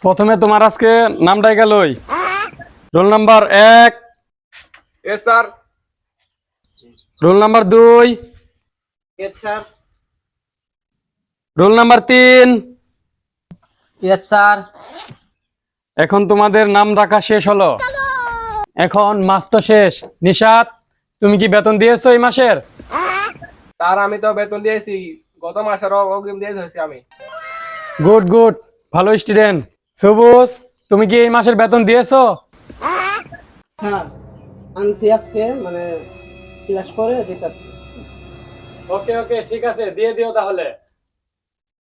প্রথমে তোমার আজকে নামটাই গেলই। Roll number 1। Yes sir. Roll number 2। Yes sir. Roll number 3। Yes sir. এখন তোমাদের নাম ডাকা শেষ হলো, এখন মাস তো শেষ। নিশাত, তুমি কি বেতন দিয়েছো এই মাসের? স্যার আমি তো বেতন দিয়েছি, গত মাসের অগ্রিম দিয়ে দিয়েছি আমি। গুড গুড, ভালো স্টুডেন্ট। সবুজ, তুমি কি এই মাসের বেতন দিয়েছো? হ্যাঁ, আনছি আজকে মানে ক্লাস করে দিতেছি। ওকে ওকে, ঠিক আছে, দিয়ে দিও তাহলে।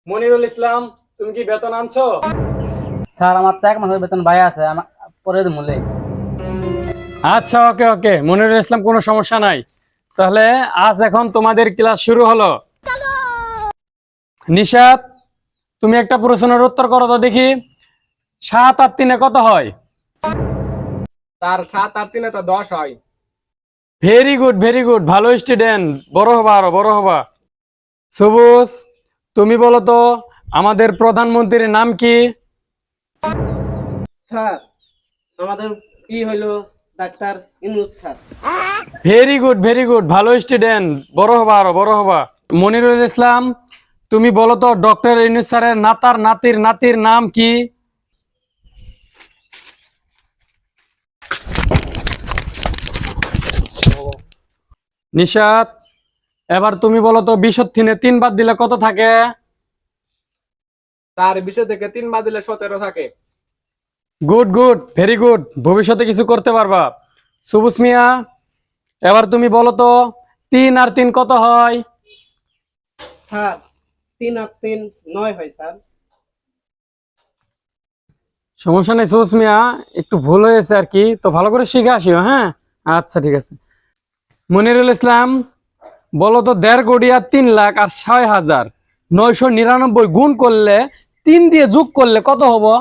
মনিরুল ইসলাম, তুমি কি বেতন আনছো? স্যার আমার তো এক মাসের বেতন ভাই আছে, আমার পরে মূল্যে। আচ্ছা, ওকে ওকে মনিরুল ইসলাম, কোনো সমস্যা নাই। তাহলে আজ এখন তোমাদের ক্লাস শুরু হলো। নিশাত, তুমি একটা প্রশ্নের উত্তর করো তো দেখি। 7 আর 3 কত হয়? স্যার 7 আর 3 তো 10 হয়। ভেরি গুড ভেরি গুড, ভালো স্টুডেন্ট, বড় হবা, আরো বড় হবা। সবুজ, তুমি বলো তো আমাদের প্রধানমন্ত্রীর নাম কি? স্যার আমাদের কি হইলো doctor Yunus sir. Very good, ভালো স্টুডেন্ট, বড় হবা, আরো বড় হবা। মনিরুল ইসলাম, তুমি বলো তো ডক্টর ইউনূস স্যারের নাতার নাতির নাতির নাম কি? নিশাত, এবার তুমি বলো তো 20 থেকে 3 বাদ দিলে কত থাকে? স্যার 20 থেকে 3 বাদ দিলে 17 থাকে। গুড গুড, ভেরি গুড, ভবিষ্যতে কিছু করতে পারবা। সবুজ মিয়া, এবার তুমি বলো তো 3 আর 3 কত হয়? স্যার 3 আর 3 9 হয় স্যার। সমস্যা নেই সবুজ মিয়া, একটু ভুল হয়েছে আর কি, তো ভালো করে শিখে আসিও। হ্যাঁ, আচ্ছা ঠিক আছে। মনিরুল ইসলাম, বলো তো 1.5 কোটি আর 3 লাখ আর 6,999 গুণ করলে 3 দিয়ে যোগ করলে কত হবো?